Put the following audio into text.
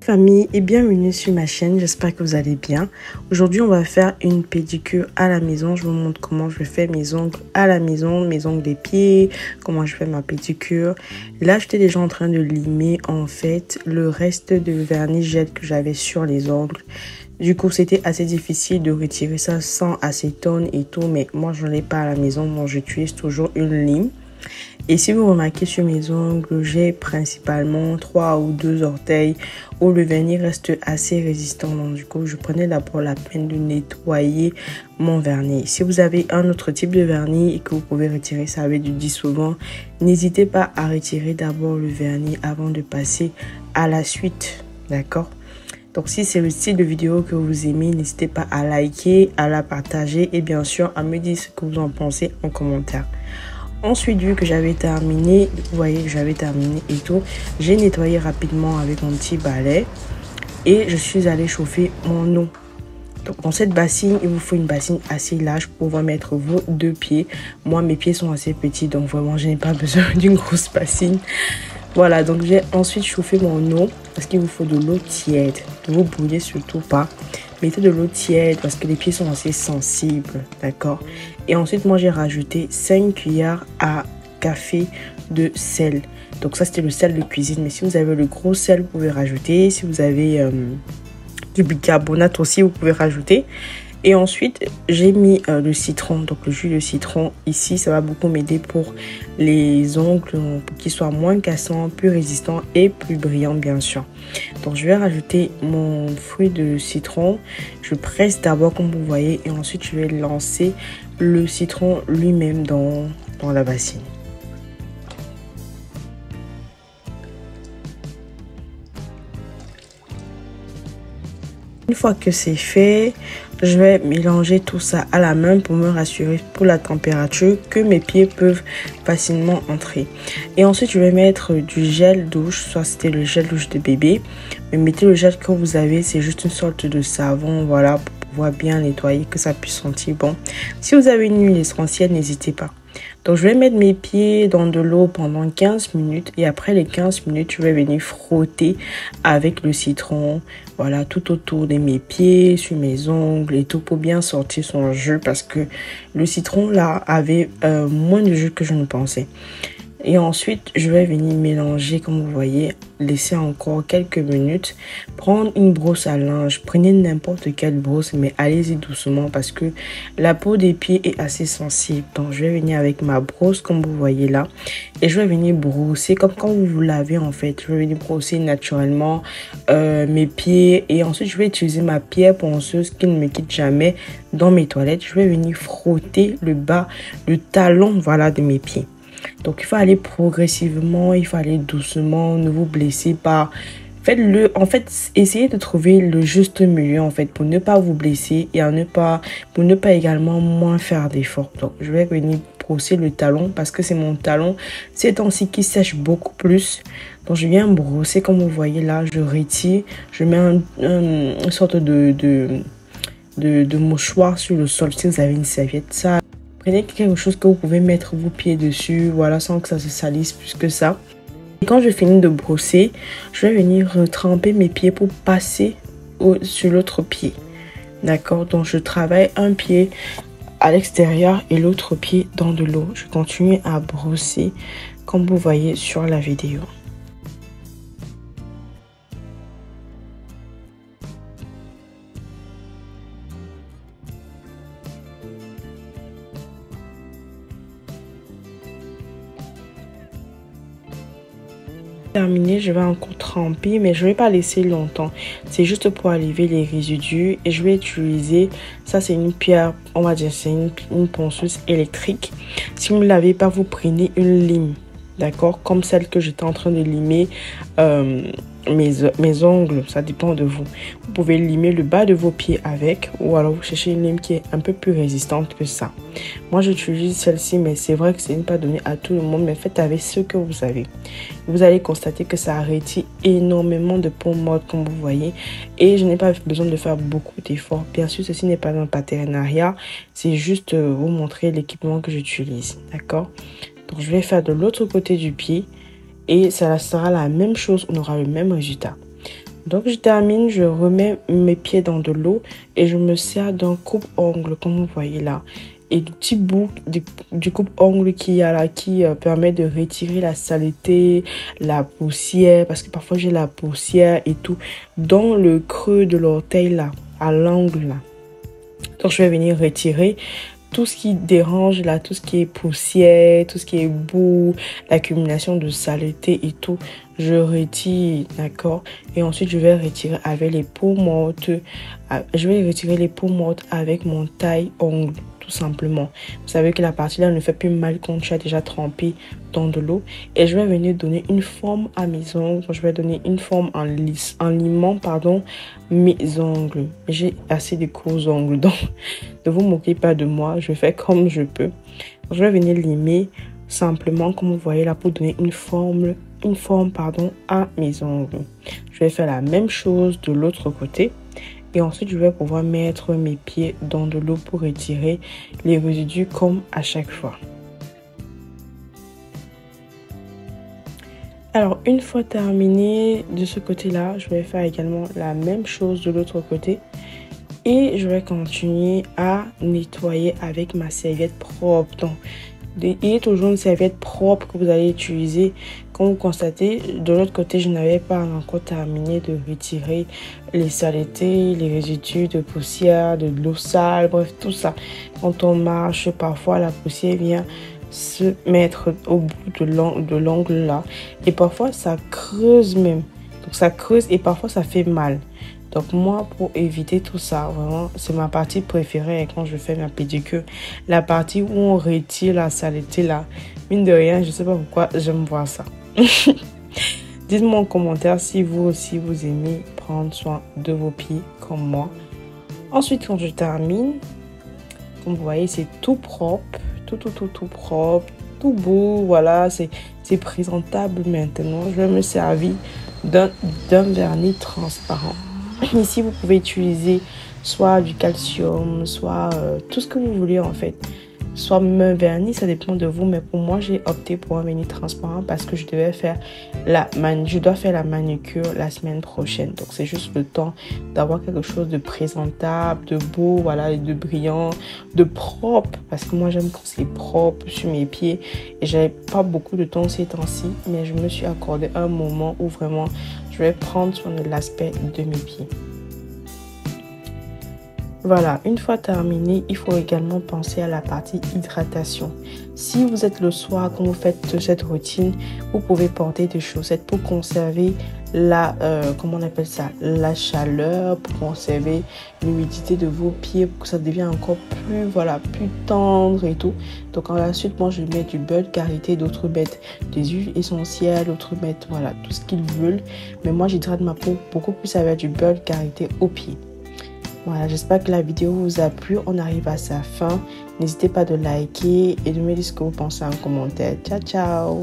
Famille et bienvenue sur ma chaîne, j'espère que vous allez bien. Aujourd'hui on va faire une pédicure à la maison. Je vous montre comment je fais mes ongles à la maison, mes ongles des pieds, comment je fais ma pédicure. Là j'étais déjà en train de limer en fait le reste de vernis gel que j'avais sur les ongles. Du coup c'était assez difficile de retirer ça sans acétone et tout, mais moi je ne l'ai pas à la maison, moi j'utilise toujours une lime. Et si vous remarquez sur mes ongles, j'ai principalement 3 ou 2 orteils où le vernis reste assez résistant. Donc du coup, je prenais d'abord la peine de nettoyer mon vernis. Si vous avez un autre type de vernis et que vous pouvez retirer ça avec du dissolvant, n'hésitez pas à retirer d'abord le vernis avant de passer à la suite. D'accord ? Donc si c'est le style de vidéo que vous aimez, n'hésitez pas à liker, à la partager et bien sûr à me dire ce que vous en pensez en commentaire. Ensuite, vu que j'avais terminé, vous voyez que j'avais terminé et tout, j'ai nettoyé rapidement avec mon petit balai et je suis allée chauffer mon eau. Donc dans cette bassine, il vous faut une bassine assez large pour pouvoir mettre vos 2 pieds. Moi, mes pieds sont assez petits, donc vraiment, je n'ai pas besoin d'une grosse bassine. Voilà, donc j'ai ensuite chauffé mon eau parce qu'il vous faut de l'eau tiède. Ne vous brûlez surtout pas. Mettez de l'eau tiède parce que les pieds sont assez sensibles, d'accord? Et ensuite, moi, j'ai rajouté 5 cuillères à café de sel. Donc ça, c'était le sel de cuisine. Mais si vous avez le gros sel, vous pouvez rajouter. Si vous avez du bicarbonate aussi, vous pouvez rajouter. Et ensuite, j'ai mis le citron, donc le jus de citron ici. Ça va beaucoup m'aider pour les ongles, pour qu'ils soient moins cassants, plus résistants et plus brillants, bien sûr. Donc, je vais rajouter mon fruit de citron. Je presse d'abord, comme vous voyez, et ensuite, je vais lancer le citron lui-même dans la bassine. Une fois que c'est fait, je vais mélanger tout ça à la main pour me rassurer pour la température que mes pieds peuvent facilement entrer. Et ensuite, je vais mettre du gel douche, soit c'était le gel douche de bébé. Mais mettez le gel que vous avez, c'est juste une sorte de savon, voilà, pour pouvoir bien nettoyer, que ça puisse sentir bon. Si vous avez une huile essentielle, n'hésitez pas. Donc, je vais mettre mes pieds dans de l'eau pendant 15 minutes. Et après les 15 minutes, je vais venir frotter avec le citron. Voilà, tout autour de mes pieds, sur mes ongles et tout pour bien sortir son jus. Parce que le citron, là, avait moins de jus que je ne pensais. Et ensuite, je vais venir mélanger, comme vous voyez, laisser encore quelques minutes. Prendre une brosse à linge. Prenez n'importe quelle brosse, mais allez-y doucement parce que la peau des pieds est assez sensible. Donc, je vais venir avec ma brosse, comme vous voyez là. Et je vais venir brosser, comme quand vous vous lavez en fait. Je vais venir brosser naturellement mes pieds. Et ensuite, je vais utiliser ma pierre ponceuse qui ne me quitte jamais dans mes toilettes. Je vais venir frotter le bas, le talon, voilà, de mes pieds. Donc, il faut aller progressivement, il faut aller doucement, ne vous blessez pas. Faites-le, en fait, essayez de trouver le juste milieu, en fait, pour ne pas vous blesser et pour ne pas également moins faire d'efforts. Donc, je vais venir brosser le talon parce que c'est mon talon, ces temps-ci qui sèche beaucoup plus. Donc, je viens brosser, comme vous voyez là, je retire, je mets une sorte de mouchoir sur le sol. Si vous avez une serviette, ça. Prenez quelque chose que vous pouvez mettre vos pieds dessus, voilà, sans que ça se salisse plus que ça. Et quand je finis de brosser, je vais venir tremper mes pieds pour passer sur l'autre pied. D'accord? Donc, je travaille un pied à l'extérieur et l'autre pied dans de l'eau. Je continue à brosser comme vous voyez sur la vidéo. Terminé, je vais encore tremper, mais je ne vais pas laisser longtemps. C'est juste pour enlever les résidus et je vais utiliser, ça c'est une pierre, on va dire c'est une ponceuse électrique. Si vous ne l'avez pas, vous prenez une lime, d'accord, comme celle que j'étais en train de limer mes ongles, ça dépend de vous. Vous pouvez limer le bas de vos pieds avec, ou alors vous cherchez une lime qui est un peu plus résistante que ça. Moi j'utilise celle-ci, mais c'est vrai que ce n'est pas donné à tout le monde, mais faites avec ce que vous avez. Vous allez constater que ça retire énormément de peau morte, comme vous voyez, et je n'ai pas besoin de faire beaucoup d'efforts. Bien sûr, ceci n'est pas un partenariat, c'est juste vous montrer l'équipement que j'utilise, d'accord? Donc je vais faire de l'autre côté du pied et ça sera la même chose, on aura le même résultat. Donc je termine, je remets mes pieds dans de l'eau et je me sers d'un coupe-ongle comme vous voyez là. Et du petit bout du coupe-ongle qui a là, qui permet de retirer la saleté, la poussière, parce que parfois j'ai la poussière et tout, dans le creux de l'orteil là, à l'angle là. Donc je vais venir retirer tout ce qui dérange là, tout ce qui est poussière, tout ce qui est boue, l'accumulation de saleté et tout, je retire, d'accord? Et ensuite je vais retirer avec les peaux mortes, je vais retirer les peaux mortes avec mon taille-ongle, tout simplement. Vous savez que la partie là ne fait plus mal quand tu as déjà trempé dans de l'eau. Et je vais venir donner une forme à mes ongles. Je vais donner une forme en limant, pardon, mes ongles. J'ai assez de courts ongles, donc ne vous moquez pas de moi. Je fais comme je peux. Je vais venir limer simplement, comme vous voyez là, pour donner une forme, pardon, à mes ongles. Je vais faire la même chose de l'autre côté. Et ensuite, je vais pouvoir mettre mes pieds dans de l'eau pour retirer les résidus comme à chaque fois. Alors, une fois terminé de ce côté-là, je vais faire également la même chose de l'autre côté. Et je vais continuer à nettoyer avec ma serviette propre. Donc, ayez toujours une serviette propre que vous allez utiliser. Comme vous constatez, de l'autre côté, je n'avais pas encore terminé de retirer les saletés, les résidus de poussière, de l'eau sale, bref, tout ça. Quand on marche, parfois la poussière vient se mettre au bout de l'ongle là. Et parfois, ça creuse même. Donc, ça creuse et parfois, ça fait mal. Donc moi, pour éviter tout ça, vraiment, c'est ma partie préférée quand je fais ma pédicure. La partie où on retire la saleté là. Mine de rien, je sais pas pourquoi j'aime voir ça. Dites-moi en commentaire si vous aussi vous aimez prendre soin de vos pieds comme moi. Ensuite, quand je termine, comme vous voyez, c'est tout propre. Tout propre, tout beau. Voilà, c'est présentable maintenant. Je vais me servir d'un vernis transparent. Ici, vous pouvez utiliser soit du calcium, soit tout ce que vous voulez en fait. Soit même vernis, ça dépend de vous. Mais pour moi, j'ai opté pour un vernis transparent parce que je dois faire la manucure la semaine prochaine. Donc, c'est juste le temps d'avoir quelque chose de présentable, de beau, voilà, de brillant, de propre. Parce que moi, j'aime quand c'est propre sur mes pieds. Et j'avais pas beaucoup de temps ces temps-ci. Mais je me suis accordé un moment où vraiment, je vais prendre soin de l'aspect de mes pieds. Voilà, une fois terminé, il faut également penser à la partie hydratation. Si vous êtes le soir, quand vous faites cette routine, vous pouvez porter des chaussettes pour conserver la, comment on appelle ça, la chaleur, pour conserver l'humidité de vos pieds, pour que ça devienne encore plus, voilà, plus tendre et tout. Donc, ensuite, moi, je mets du beurre de karité, d'autres mettent des huiles essentielles, d'autres mettent, voilà, tout ce qu'ils veulent. Mais moi, j'hydrate ma peau beaucoup plus avec du beurre de karité aux pieds. Voilà, j'espère que la vidéo vous a plu. On arrive à sa fin. N'hésitez pas de liker et de me dire ce que vous pensez en commentaire. Ciao, ciao!